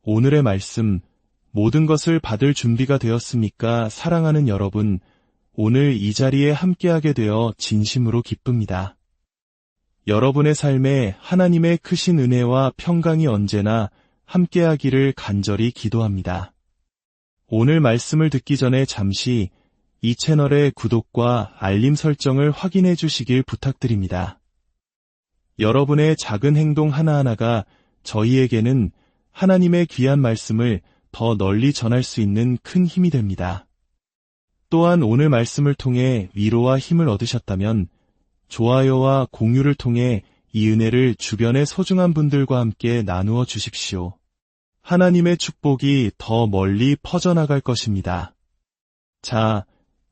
오늘의 말씀, 모든 것을 받을 준비가 되었습니까? 사랑하는 여러분, 오늘 이 자리에 함께하게 되어 진심으로 기쁩니다. 여러분의 삶에 하나님의 크신 은혜와 평강이 언제나 함께하기를 간절히 기도합니다. 오늘 말씀을 듣기 전에 잠시 이 채널의 구독과 알림 설정을 확인해 주시길 부탁드립니다. 여러분의 작은 행동 하나하나가 저희에게는 하나님의 귀한 말씀을 더 널리 전할 수 있는 큰 힘이 됩니다. 또한 오늘 말씀을 통해 위로와 힘을 얻으셨다면 좋아요와 공유를 통해 이 은혜를 주변의 소중한 분들과 함께 나누어 주십시오. 하나님의 축복이 더 멀리 퍼져나갈 것입니다. 자,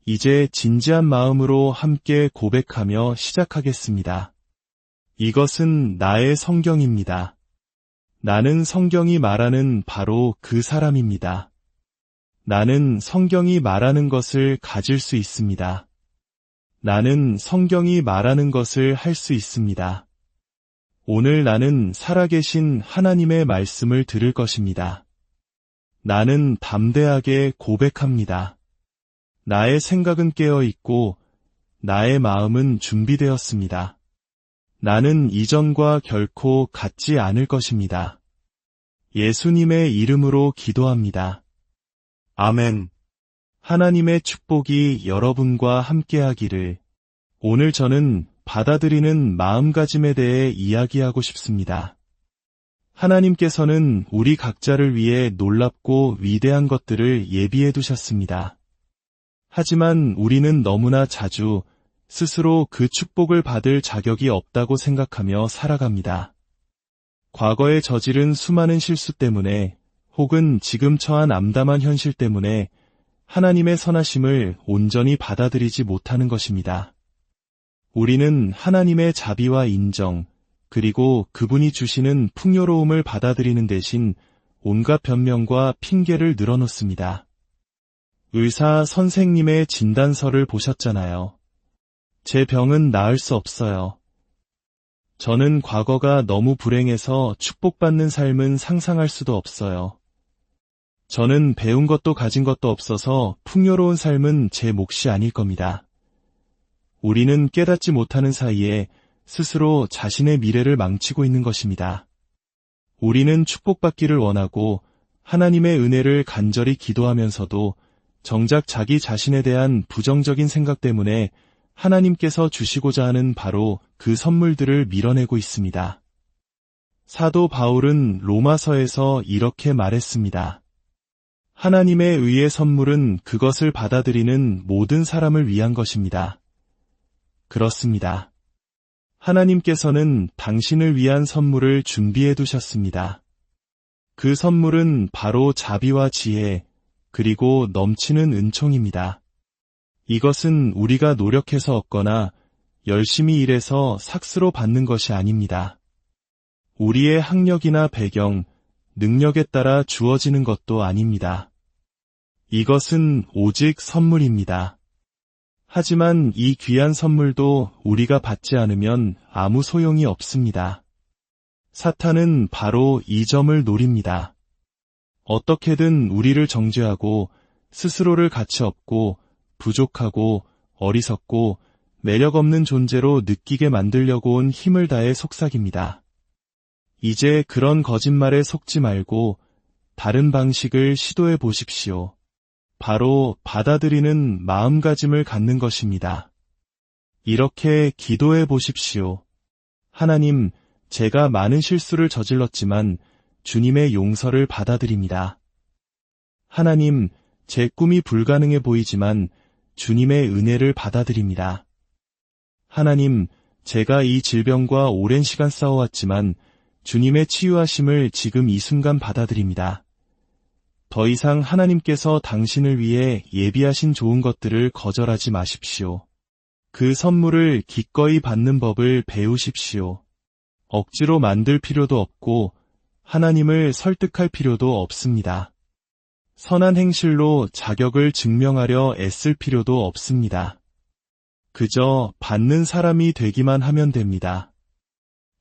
이제 진지한 마음으로 함께 고백하며 시작하겠습니다. 이것은 나의 성경입니다. 나는 성경이 말하는 바로 그 사람입니다. 나는 성경이 말하는 것을 가질 수 있습니다. 나는 성경이 말하는 것을 할 수 있습니다. 오늘 나는 살아계신 하나님의 말씀을 들을 것입니다. 나는 담대하게 고백합니다. 나의 생각은 깨어 있고 나의 마음은 준비되었습니다. 나는 이전과 결코 같지 않을 것입니다. 예수님의 이름으로 기도합니다. 아멘. 하나님의 축복이 여러분과 함께하기를. 오늘 저는 받아들이는 마음가짐에 대해 이야기하고 싶습니다. 하나님께서는 우리 각자를 위해 놀랍고 위대한 것들을 예비해 두셨습니다. 하지만 우리는 너무나 자주 스스로 그 축복을 받을 자격이 없다고 생각하며 살아갑니다. 과거에 저지른 수많은 실수 때문에 혹은 지금 처한 암담한 현실 때문에 하나님의 선하심을 온전히 받아들이지 못하는 것입니다. 우리는 하나님의 자비와 인정, 그리고 그분이 주시는 풍요로움을 받아들이는 대신 온갖 변명과 핑계를 늘어놓습니다. 의사 선생님의 진단서를 보셨잖아요. 제 병은 나을 수 없어요. 저는 과거가 너무 불행해서 축복받는 삶은 상상할 수도 없어요. 저는 배운 것도 가진 것도 없어서 풍요로운 삶은 제 몫이 아닐 겁니다. 우리는 깨닫지 못하는 사이에 스스로 자신의 미래를 망치고 있는 것입니다. 우리는 축복받기를 원하고 하나님의 은혜를 간절히 기도하면서도 정작 자기 자신에 대한 부정적인 생각 때문에 하나님께서 주시고자 하는 바로 그 선물들을 밀어내고 있습니다. 사도 바울은 로마서에서 이렇게 말했습니다. 하나님의 의의 선물은 그것을 받아들이는 모든 사람을 위한 것입니다. 그렇습니다. 하나님께서는 당신을 위한 선물을 준비해 두셨습니다. 그 선물은 바로 자비와 지혜, 그리고 넘치는 은총입니다. 이것은 우리가 노력해서 얻거나 열심히 일해서 삭스로 받는 것이 아닙니다. 우리의 학력이나 배경, 능력에 따라 주어지는 것도 아닙니다. 이것은 오직 선물입니다. 하지만 이 귀한 선물도 우리가 받지 않으면 아무 소용이 없습니다. 사탄은 바로 이 점을 노립니다. 어떻게든 우리를 정죄하고 스스로를 가치 없고 부족하고 어리석고 매력 없는 존재로 느끼게 만들려고 온 힘을 다해 속삭입니다. 이제 그런 거짓말에 속지 말고 다른 방식을 시도해 보십시오. 바로 받아들이는 마음가짐을 갖는 것입니다. 이렇게 기도해 보십시오. 하나님, 제가 많은 실수를 저질렀지만 주님의 용서를 받아들입니다. 하나님, 제 꿈이 불가능해 보이지만 주님의 은혜를 받아들입니다. 하나님, 제가 이 질병과 오랜 시간 싸워왔지만 주님의 치유하심을 지금 이 순간 받아들입니다. 더 이상 하나님께서 당신을 위해 예비하신 좋은 것들을 거절하지 마십시오. 그 선물을 기꺼이 받는 법을 배우십시오. 억지로 만들 필요도 없고 하나님을 설득할 필요도 없습니다. 선한 행실로 자격을 증명하려 애쓸 필요도 없습니다. 그저 받는 사람이 되기만 하면 됩니다.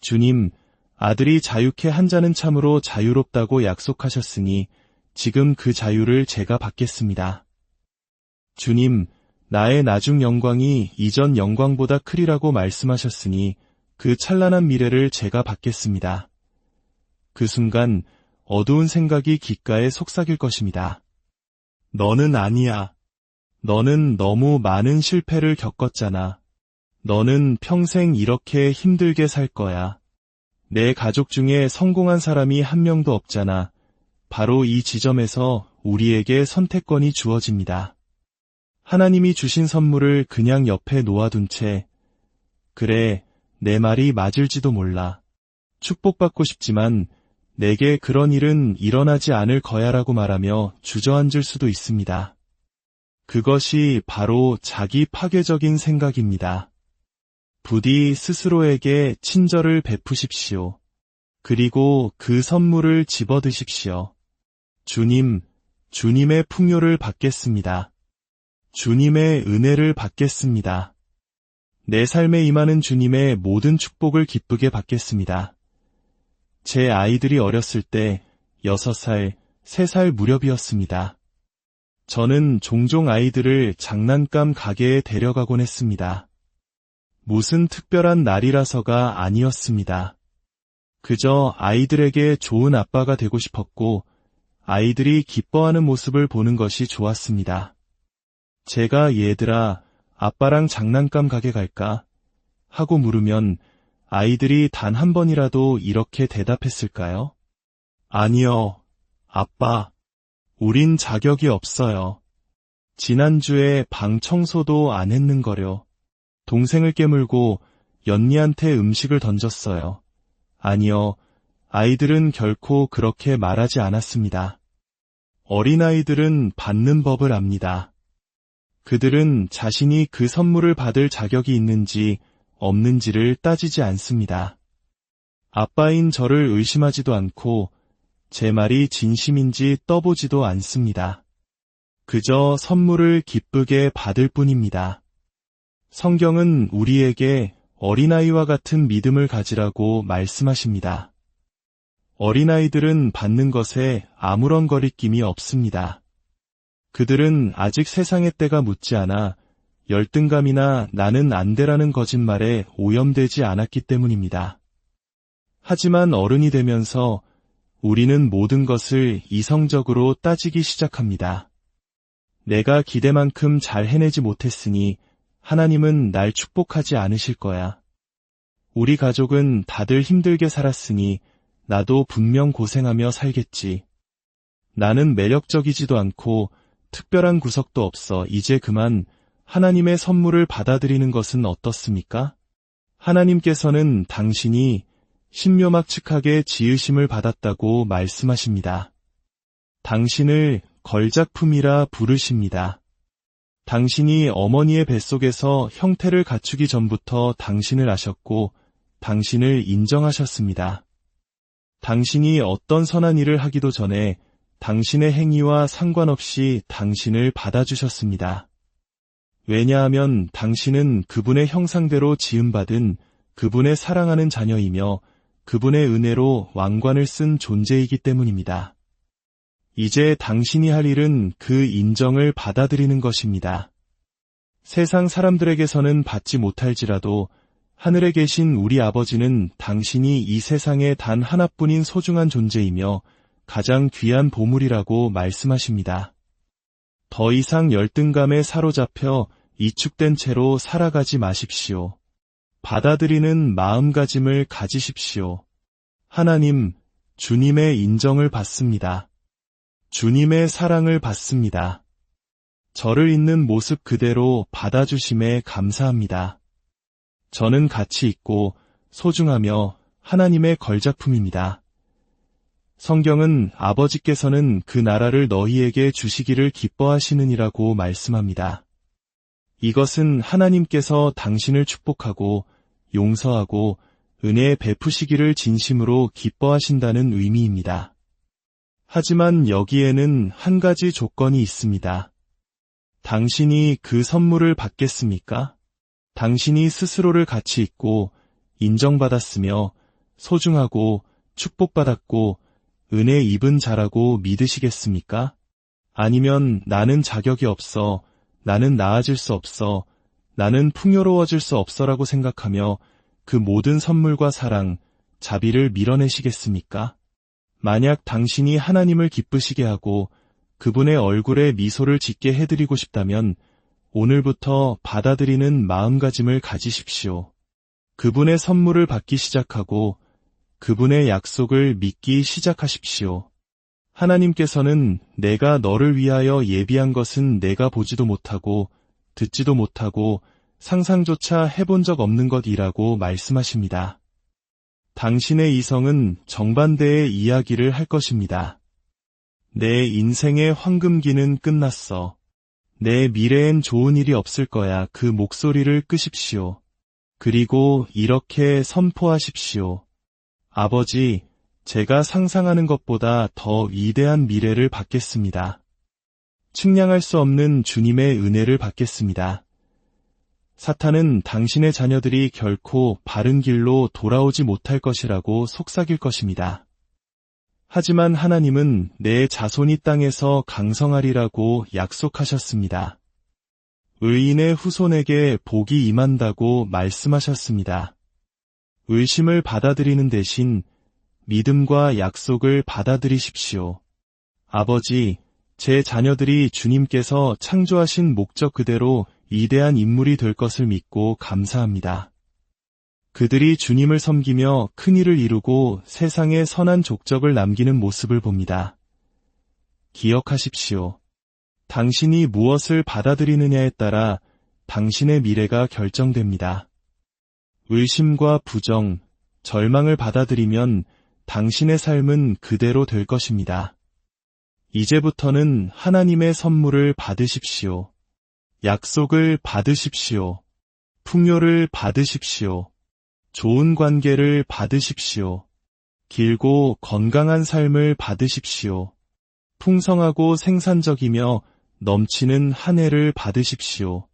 주님, 아들이 자유케 한 자는 참으로 자유롭다고 약속하셨으니 지금 그 자유를 제가 받겠습니다. 주님, 나의 나중 영광이 이전 영광보다 크리라고 말씀하셨으니 그 찬란한 미래를 제가 받겠습니다. 그 순간 어두운 생각이 귓가에 속삭일 것입니다. 너는 아니야. 너는 너무 많은 실패를 겪었잖아. 너는 평생 이렇게 힘들게 살 거야. 내 가족 중에 성공한 사람이 한 명도 없잖아. 바로 이 지점에서 우리에게 선택권이 주어집니다. 하나님이 주신 선물을 그냥 옆에 놓아둔 채, 그래, 내 말이 맞을지도 몰라. 축복받고 싶지만 내게 그런 일은 일어나지 않을 거야라고 말하며 주저앉을 수도 있습니다. 그것이 바로 자기 파괴적인 생각입니다. 부디 스스로에게 친절을 베푸십시오. 그리고 그 선물을 집어드십시오. 주님, 주님의 풍요를 받겠습니다. 주님의 은혜를 받겠습니다. 내 삶에 임하는 주님의 모든 축복을 기쁘게 받겠습니다. 제 아이들이 어렸을 때 6살, 3살 무렵이었습니다. 저는 종종 아이들을 장난감 가게에 데려가곤 했습니다. 무슨 특별한 날이라서가 아니었습니다. 그저 아이들에게 좋은 아빠가 되고 싶었고 아이들이 기뻐하는 모습을 보는 것이 좋았습니다. 제가 얘들아, 아빠랑 장난감 가게 갈까? 하고 물으면 아이들이 단 한 번이라도 이렇게 대답했을까요? 아니요, 아빠. 우린 자격이 없어요. 지난주에 방 청소도 안 했는거려. 동생을 깨물고 연니한테 음식을 던졌어요. 아니요, 아이들은 결코 그렇게 말하지 않았습니다. 어린아이들은 받는 법을 압니다. 그들은 자신이 그 선물을 받을 자격이 있는지 없는지를 따지지 않습니다. 아빠인 저를 의심하지도 않고 제 말이 진심인지 떠보지도 않습니다. 그저 선물을 기쁘게 받을 뿐입니다. 성경은 우리에게 어린아이와 같은 믿음을 가지라고 말씀하십니다. 어린아이들은 받는 것에 아무런 거리낌이 없습니다. 그들은 아직 세상의 때가 묻지 않아 열등감이나 나는 안 돼라는 거짓말에 오염되지 않았기 때문입니다. 하지만 어른이 되면서 우리는 모든 것을 이성적으로 따지기 시작합니다. 내가 기대만큼 잘 해내지 못했으니 하나님은 날 축복하지 않으실 거야. 우리 가족은 다들 힘들게 살았으니 나도 분명 고생하며 살겠지. 나는 매력적이지도 않고 특별한 구석도 없어. 이제 그만 하나님의 선물을 받아들이는 것은 어떻습니까? 하나님께서는 당신이 신묘막측하게 지으심을 받았다고 말씀하십니다. 당신을 걸작품이라 부르십니다. 당신이 어머니의 뱃속에서 형태를 갖추기 전부터 당신을 아셨고 당신을 인정하셨습니다. 당신이 어떤 선한 일을 하기도 전에 당신의 행위와 상관없이 당신을 받아주셨습니다. 왜냐하면 당신은 그분의 형상대로 지음받은 그분의 사랑하는 자녀이며 그분의 은혜로 왕관을 쓴 존재이기 때문입니다. 이제 당신이 할 일은 그 인정을 받아들이는 것입니다. 세상 사람들에게서는 받지 못할지라도 하늘에 계신 우리 아버지는 당신이 이 세상에 단 하나뿐인 소중한 존재이며 가장 귀한 보물이라고 말씀하십니다. 더 이상 열등감에 사로잡혀 이축된 채로 살아가지 마십시오. 받아들이는 마음가짐을 가지십시오. 하나님, 주님의 인정을 받습니다. 주님의 사랑을 받습니다. 저를 있는 모습 그대로 받아주심에 감사합니다. 저는 가치 있고 소중하며 하나님의 걸작품입니다. 성경은 아버지께서는 그 나라를 너희에게 주시기를 기뻐하시느니라고 말씀합니다. 이것은 하나님께서 당신을 축복하고 용서하고 은혜 베푸시기를 진심으로 기뻐하신다는 의미입니다. 하지만 여기에는 한 가지 조건이 있습니다. 당신이 그 선물을 받겠습니까? 당신이 스스로를 가치 있고 인정받았으며 소중하고 축복받았고 은혜 입은 자라고 믿으시겠습니까? 아니면 나는 자격이 없어, 나는 나아질 수 없어, 나는 풍요로워질 수 없어라고 생각하며 그 모든 선물과 사랑, 자비를 밀어내시겠습니까? 만약 당신이 하나님을 기쁘시게 하고 그분의 얼굴에 미소를 짓게 해드리고 싶다면 오늘부터 받아들이는 마음가짐을 가지십시오. 그분의 선물을 받기 시작하고 그분의 약속을 믿기 시작하십시오. 하나님께서는 내가 너를 위하여 예비한 것은 내가 보지도 못하고 듣지도 못하고 상상조차 해본 적 없는 것이라고 말씀하십니다. 당신의 이성은 정반대의 이야기를 할 것입니다. 내 인생의 황금기는 끝났어. 내 미래엔 좋은 일이 없을 거야. 그 목소리를 끄십시오. 그리고 이렇게 선포하십시오. 아버지, 제가 상상하는 것보다 더 위대한 미래를 받겠습니다. 측량할 수 없는 주님의 은혜를 받겠습니다. 사탄은 당신의 자녀들이 결코 바른 길로 돌아오지 못할 것이라고 속삭일 것입니다. 하지만 하나님은 내 자손이 땅에서 강성하리라고 약속하셨습니다. 의인의 후손에게 복이 임한다고 말씀하셨습니다. 의심을 받아들이는 대신 믿음과 약속을 받아들이십시오. 아버지, 제 자녀들이 주님께서 창조하신 목적 그대로 위대한 인물이 될 것을 믿고 감사합니다. 그들이 주님을 섬기며 큰일을 이루고 세상에 선한 족적을 남기는 모습을 봅니다. 기억하십시오. 당신이 무엇을 받아들이느냐에 따라 당신의 미래가 결정됩니다. 의심과 부정, 절망을 받아들이면 당신의 삶은 그대로 될 것입니다. 이제부터는 하나님의 선물을 받으십시오. 약속을 받으십시오. 풍요를 받으십시오. 좋은 관계를 받으십시오. 길고 건강한 삶을 받으십시오. 풍성하고 생산적이며 넘치는 한 해를 받으십시오.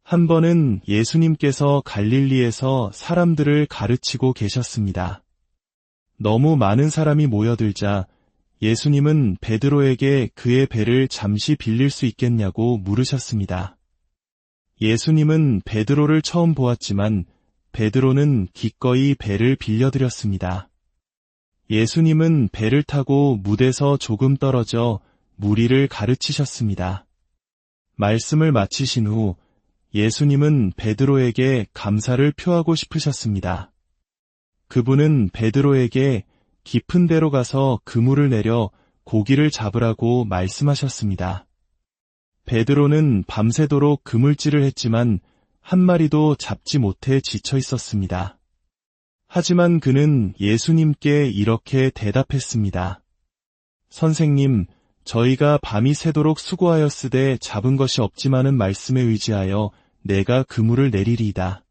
한 번은 예수님께서 갈릴리에서 사람들을 가르치고 계셨습니다. 너무 많은 사람이 모여들자 예수님은 베드로에게 그의 배를 잠시 빌릴 수 있겠냐고 물으셨습니다. 예수님은 베드로를 처음 보았지만 베드로는 기꺼이 배를 빌려드렸습니다. 예수님은 배를 타고 무대에서 조금 떨어져 무리를 가르치셨습니다. 말씀을 마치신 후 예수님은 베드로에게 감사를 표하고 싶으셨습니다. 그분은 베드로에게 깊은 데로 가서 그물을 내려 고기를 잡으라고 말씀하셨습니다. 베드로는 밤새도록 그물질을 했지만 한 마리도 잡지 못해 지쳐 있었습니다. 하지만 그는 예수님께 이렇게 대답했습니다. 선생님, 저희가 밤이 새도록 수고하였으되 잡은 것이 없지만은 말씀에 의지하여 내가 그물을 내리리이다.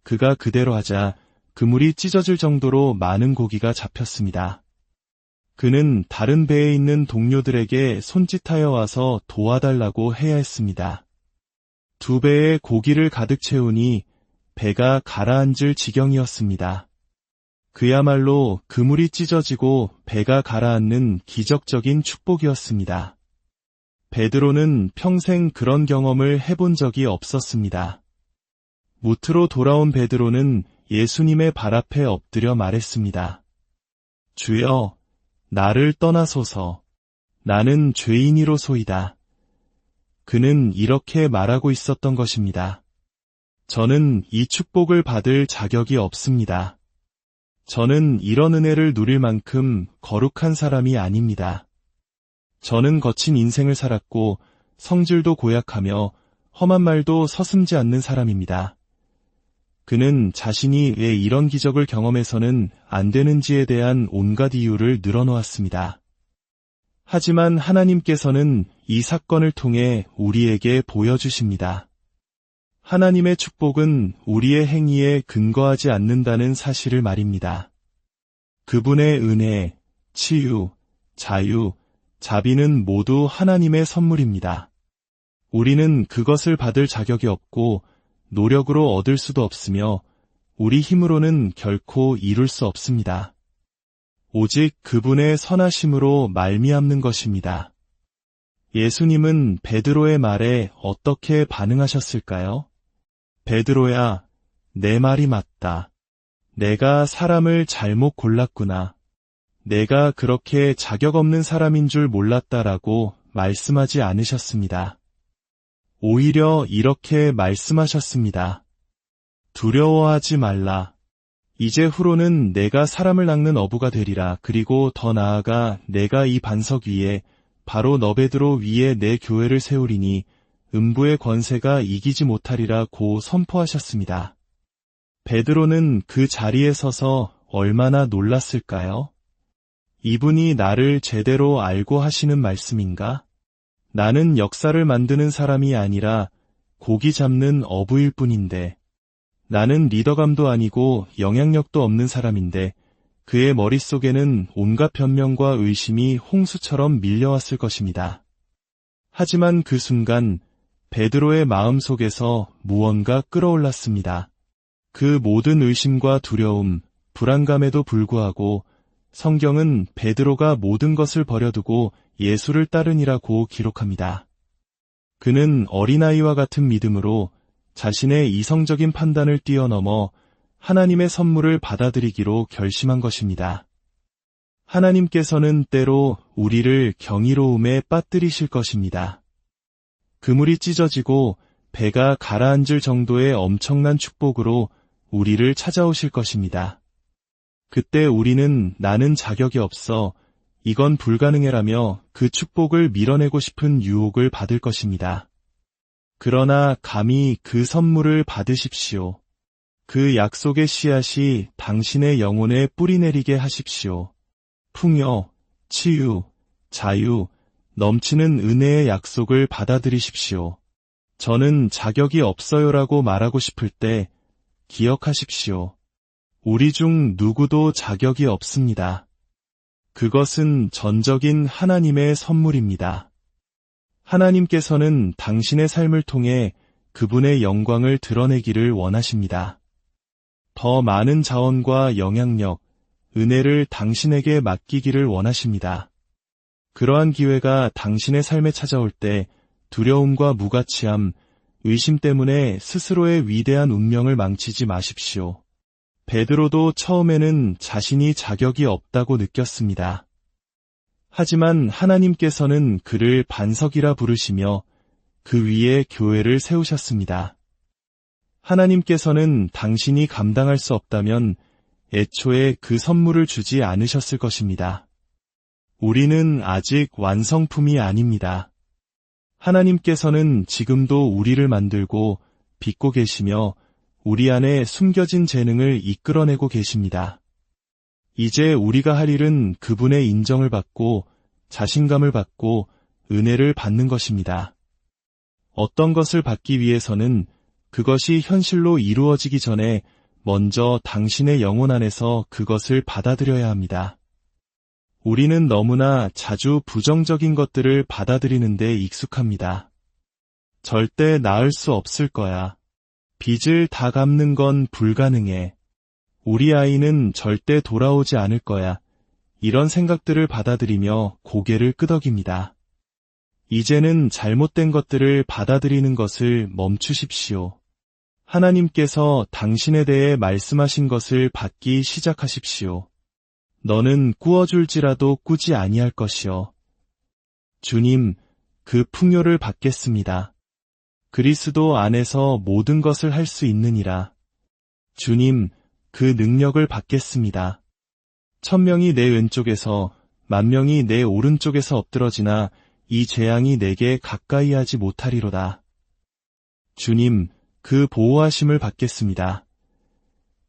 그가 그대로 하자 그물이 찢어질 정도로 많은 고기가 잡혔습니다. 그는 다른 배에 있는 동료들에게 손짓하여 와서 도와달라고 해야 했습니다. 2배의 고기를 가득 채우니 배가 가라앉을 지경이었습니다. 그야말로 그물이 찢어지고 배가 가라앉는 기적적인 축복이었습니다. 베드로는 평생 그런 경험을 해본 적이 없었습니다. 무트로 돌아온 베드로는 예수님의 발 앞에 엎드려 말했습니다. 주여, 나를 떠나소서. 나는 죄인이로소이다. 그는 이렇게 말하고 있었던 것입니다. 저는 이 축복을 받을 자격이 없습니다. 저는 이런 은혜를 누릴 만큼 거룩한 사람이 아닙니다. 저는 거친 인생을 살았고 성질도 고약하며 험한 말도 서슴지 않는 사람입니다. 그는 자신이 왜 이런 기적을 경험해서는 안 되는지에 대한 온갖 이유를 늘어놓았습니다. 하지만 하나님께서는 이 사건을 통해 우리에게 보여주십니다. 하나님의 축복은 우리의 행위에 근거하지 않는다는 사실을 말입니다. 그분의 은혜, 치유, 자유, 자비는 모두 하나님의 선물입니다. 우리는 그것을 받을 자격이 없고 노력으로 얻을 수도 없으며 우리 힘으로는 결코 이룰 수 없습니다. 오직 그분의 선하심으로 말미암는 것입니다. 예수님은 베드로의 말에 어떻게 반응하셨을까요? 베드로야, 내 말이 맞다. 내가 사람을 잘못 골랐구나. 내가 그렇게 자격 없는 사람인 줄 몰랐다라고 말씀하지 않으셨습니다. 오히려 이렇게 말씀하셨습니다. 두려워하지 말라. 이제 후로는 내가 사람을 낚는 어부가 되리라. 그리고 더 나아가 내가 이 반석 위에 바로 너 베드로 위에 내 교회를 세우리니 음부의 권세가 이기지 못하리라고 선포하셨습니다. 베드로는 그 자리에 서서 얼마나 놀랐을까요? 이분이 나를 제대로 알고 하시는 말씀인가? 나는 역사를 만드는 사람이 아니라 고기 잡는 어부일 뿐인데, 나는 리더감도 아니고 영향력도 없는 사람인데 그의 머릿속에는 온갖 변명과 의심이 홍수처럼 밀려왔을 것입니다. 하지만 그 순간 베드로의 마음속에서 무언가 끌어올랐습니다. 그 모든 의심과 두려움, 불안감에도 불구하고 성경은 베드로가 모든 것을 버려두고 예수를 따르니라고 기록합니다. 그는 어린아이와 같은 믿음으로 자신의 이성적인 판단을 뛰어넘어 하나님의 선물을 받아들이기로 결심한 것입니다. 하나님께서는 때로 우리를 경이로움에 빠뜨리실 것입니다. 그물이 찢어지고 배가 가라앉을 정도의 엄청난 축복으로 우리를 찾아오실 것입니다. 그때 우리는 나는 자격이 없어, 이건 불가능해라며 그 축복을 밀어내고 싶은 유혹을 받을 것입니다. 그러나 감히 그 선물을 받으십시오. 그 약속의 씨앗이 당신의 영혼에 뿌리내리게 하십시오. 풍요, 치유, 자유, 넘치는 은혜의 약속을 받아들이십시오. 저는 자격이 없어요라고 말하고 싶을 때 기억하십시오. 우리 중 누구도 자격이 없습니다. 그것은 전적인 하나님의 선물입니다. 하나님께서는 당신의 삶을 통해 그분의 영광을 드러내기를 원하십니다. 더 많은 자원과 영향력, 은혜를 당신에게 맡기기를 원하십니다. 그러한 기회가 당신의 삶에 찾아올 때 두려움과 무가치함, 의심 때문에 스스로의 위대한 운명을 망치지 마십시오. 베드로도 처음에는 자신이 자격이 없다고 느꼈습니다. 하지만 하나님께서는 그를 반석이라 부르시며 그 위에 교회를 세우셨습니다. 하나님께서는 당신이 감당할 수 없다면 애초에 그 선물을 주지 않으셨을 것입니다. 우리는 아직 완성품이 아닙니다. 하나님께서는 지금도 우리를 만들고 빚고 계시며 우리 안에 숨겨진 재능을 이끌어내고 계십니다. 이제 우리가 할 일은 그분의 인정을 받고 자신감을 받고 은혜를 받는 것입니다. 어떤 것을 받기 위해서는 그것이 현실로 이루어지기 전에 먼저 당신의 영혼 안에서 그것을 받아들여야 합니다. 우리는 너무나 자주 부정적인 것들을 받아들이는 데 익숙합니다. 절대 나을 수 없을 거야. 빚을 다 갚는 건 불가능해. 우리 아이는 절대 돌아오지 않을 거야. 이런 생각들을 받아들이며 고개를 끄덕입니다. 이제는 잘못된 것들을 받아들이는 것을 멈추십시오. 하나님께서 당신에 대해 말씀하신 것을 받기 시작하십시오. 너는 꾸어줄지라도 꾸지 아니할 것이요. 주님, 그 풍요를 받겠습니다. 그리스도 안에서 모든 것을 할 수 있느니라. 주님, 그 능력을 받겠습니다. 1000명이 내 왼쪽에서 10,000명이 내 오른쪽에서 엎드러지나 이 재앙이 내게 가까이 하지 못하리로다. 주님, 그 보호하심을 받겠습니다.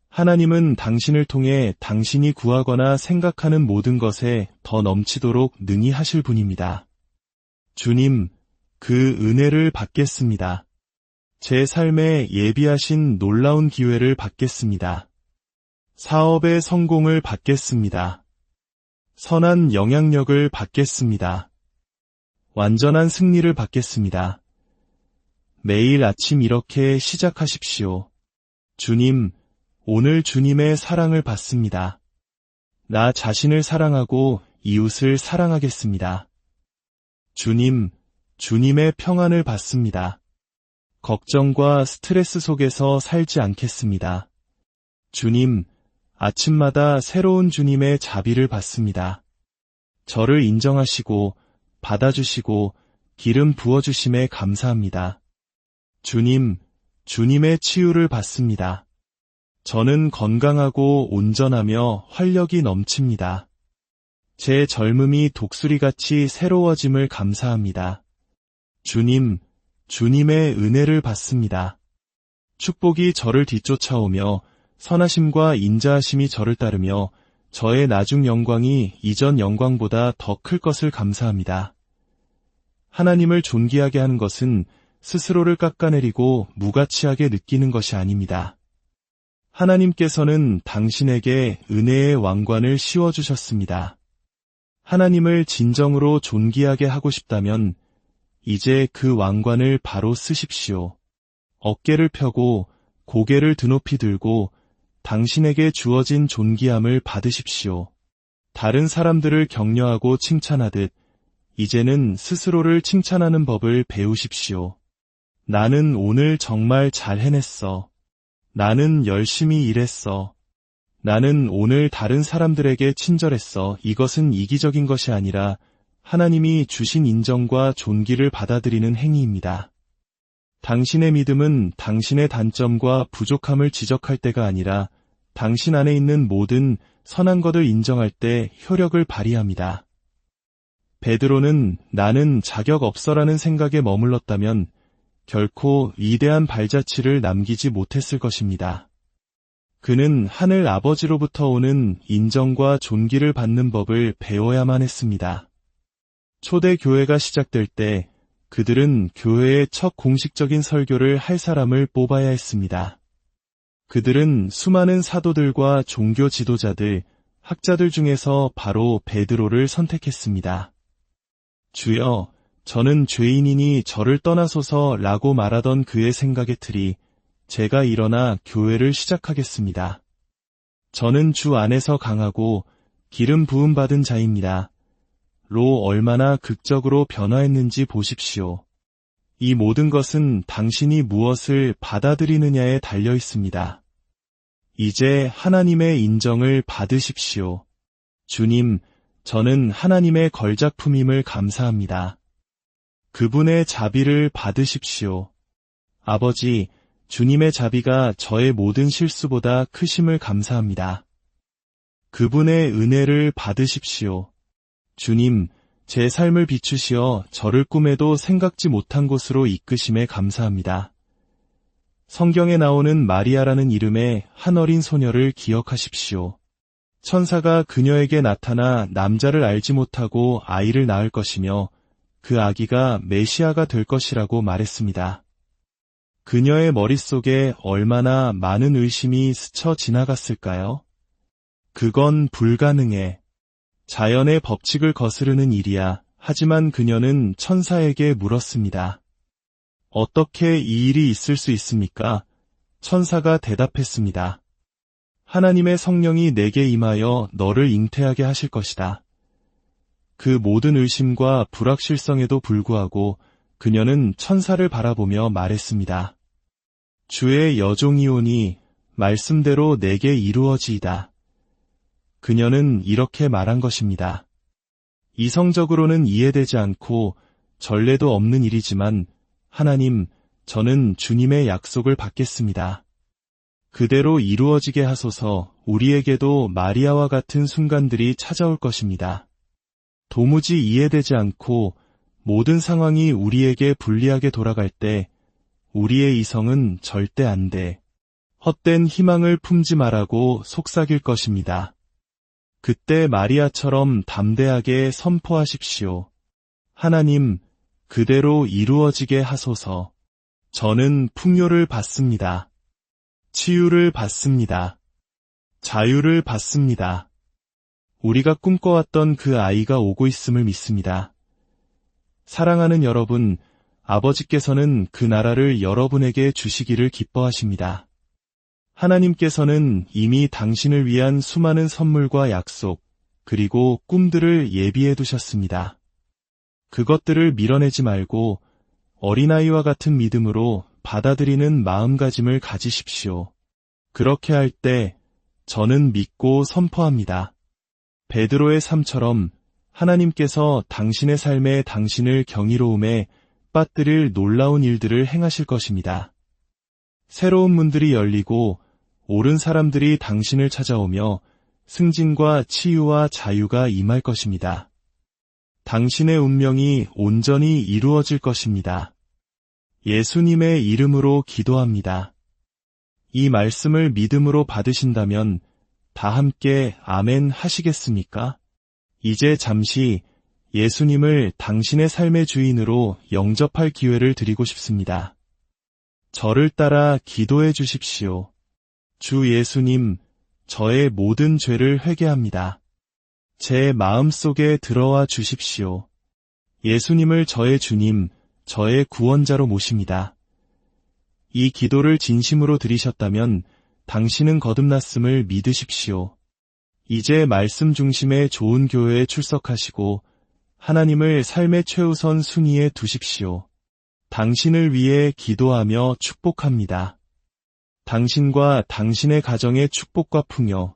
하나님은 당신을 통해 당신이 구하거나 생각하는 모든 것에 더 넘치도록 능히 하실 분입니다. 주님, 그 은혜를 받겠습니다. 제 삶에 예비하신 놀라운 기회를 받겠습니다. 사업의 성공을 받겠습니다. 선한 영향력을 받겠습니다. 완전한 승리를 받겠습니다. 매일 아침 이렇게 시작하십시오. 주님, 오늘 주님의 사랑을 받습니다. 나 자신을 사랑하고 이웃을 사랑하겠습니다. 주님, 주님의 평안을 받습니다. 걱정과 스트레스 속에서 살지 않겠습니다. 주님, 아침마다 새로운 주님의 자비를 받습니다. 저를 인정하시고 받아주시고 기름 부어주심에 감사합니다. 주님, 주님의 치유를 받습니다. 저는 건강하고 온전하며 활력이 넘칩니다. 제 젊음이 독수리같이 새로워짐을 감사합니다. 주님, 주님의 은혜를 받습니다. 축복이 저를 뒤쫓아오며 선하심과 인자하심이 저를 따르며 저의 나중 영광이 이전 영광보다 더 클 것을 감사합니다. 하나님을 존귀하게 하는 것은 스스로를 깎아내리고 무가치하게 느끼는 것이 아닙니다. 하나님께서는 당신에게 은혜의 왕관을 씌워주셨습니다. 하나님을 진정으로 존귀하게 하고 싶다면 이제 그 왕관을 바로 쓰십시오. 어깨를 펴고 고개를 드높이 들고 당신에게 주어진 존귀함을 받으십시오. 다른 사람들을 격려하고 칭찬하듯 이제는 스스로를 칭찬하는 법을 배우십시오. 나는 오늘 정말 잘 해냈어. 나는 열심히 일했어. 나는 오늘 다른 사람들에게 친절했어. 이것은 이기적인 것이 아니라 하나님이 주신 인정과 존귀를 받아들이는 행위입니다. 당신의 믿음은 당신의 단점과 부족함을 지적할 때가 아니라 당신 안에 있는 모든 선한 것을 인정할 때 효력을 발휘합니다. 베드로는 나는 자격 없어라는 생각에 머물렀다면 결코 위대한 발자취를 남기지 못했을 것입니다. 그는 하늘 아버지로부터 오는 인정과 존귀를 받는 법을 배워야만 했습니다. 초대 교회가 시작될 때 그들은 교회의 첫 공식적인 설교를 할 사람을 뽑아야 했습니다. 그들은 수많은 사도들과 종교 지도자들, 학자들 중에서 바로 베드로를 선택했습니다. 주여, 저는 죄인이니 저를 떠나소서 라고 말하던 그의 생각의 틀이 제가 일어나 교회를 시작하겠습니다. 저는 주 안에서 강하고 기름 부음 받은 자입니다. 로 얼마나 극적으로 변화했는지 보십시오. 이 모든 것은 당신이 무엇을 받아들이느냐에 달려 있습니다. 이제 하나님의 인정을 받으십시오. 주님, 저는 하나님의 걸작품임을 감사합니다. 그분의 자비를 받으십시오. 아버지, 주님의 자비가 저의 모든 실수보다 크심을 감사합니다. 그분의 은혜를 받으십시오. 주님, 제 삶을 비추시어 저를 꿈에도 생각지 못한 곳으로 이끄심에 감사합니다. 성경에 나오는 마리아라는 이름의 한 어린 소녀를 기억하십시오. 천사가 그녀에게 나타나 남자를 알지 못하고 아이를 낳을 것이며 그 아기가 메시아가 될 것이라고 말했습니다. 그녀의 머릿속에 얼마나 많은 의심이 스쳐 지나갔을까요? 그건 불가능해. 자연의 법칙을 거스르는 일이야. 하지만 그녀는 천사에게 물었습니다. 어떻게 이 일이 있을 수 있습니까? 천사가 대답했습니다. 하나님의 성령이 내게 임하여 너를 잉태하게 하실 것이다. 그 모든 의심과 불확실성에도 불구하고 그녀는 천사를 바라보며 말했습니다. 주의 여종이오니 말씀대로 내게 이루어지이다. 그녀는 이렇게 말한 것입니다. 이성적으로는 이해되지 않고 전례도 없는 일이지만 하나님, 저는 주님의 약속을 받겠습니다. 그대로 이루어지게 하소서. 우리에게도 마리아와 같은 순간들이 찾아올 것입니다. 도무지 이해되지 않고 모든 상황이 우리에게 불리하게 돌아갈 때 우리의 이성은 절대 안 돼. 헛된 희망을 품지 말라고 속삭일 것입니다. 그때 마리아처럼 담대하게 선포하십시오. 하나님, 그대로 이루어지게 하소서. 저는 풍요를 받습니다. 치유를 받습니다. 자유를 받습니다. 우리가 꿈꿔왔던 그 아이가 오고 있음을 믿습니다. 사랑하는 여러분, 아버지께서는 그 나라를 여러분에게 주시기를 기뻐하십니다. 하나님께서는 이미 당신을 위한 수많은 선물과 약속, 그리고 꿈들을 예비해 두셨습니다. 그것들을 밀어내지 말고 어린아이와 같은 믿음으로 받아들이는 마음가짐을 가지십시오. 그렇게 할 때 저는 믿고 선포합니다. 베드로의 삶처럼 하나님께서 당신의 삶에 당신을 경이로움에 빠뜨릴 놀라운 일들을 행하실 것입니다. 새로운 문들이 열리고 옳은 사람들이 당신을 찾아오며 승진과 치유와 자유가 임할 것입니다. 당신의 운명이 온전히 이루어질 것입니다. 예수님의 이름으로 기도합니다. 이 말씀을 믿음으로 받으신다면 다 함께 아멘 하시겠습니까? 이제 잠시 예수님을 당신의 삶의 주인으로 영접할 기회를 드리고 싶습니다. 저를 따라 기도해 주십시오. 주 예수님, 저의 모든 죄를 회개합니다. 제 마음속에 들어와 주십시오. 예수님을 저의 주님, 저의 구원자로 모십니다. 이 기도를 진심으로 드리셨다면 당신은 거듭났음을 믿으십시오. 이제 말씀 중심의 좋은 교회에 출석하시고 하나님을 삶의 최우선 순위에 두십시오. 당신을 위해 기도하며 축복합니다. 당신과 당신의 가정의 축복과 풍요,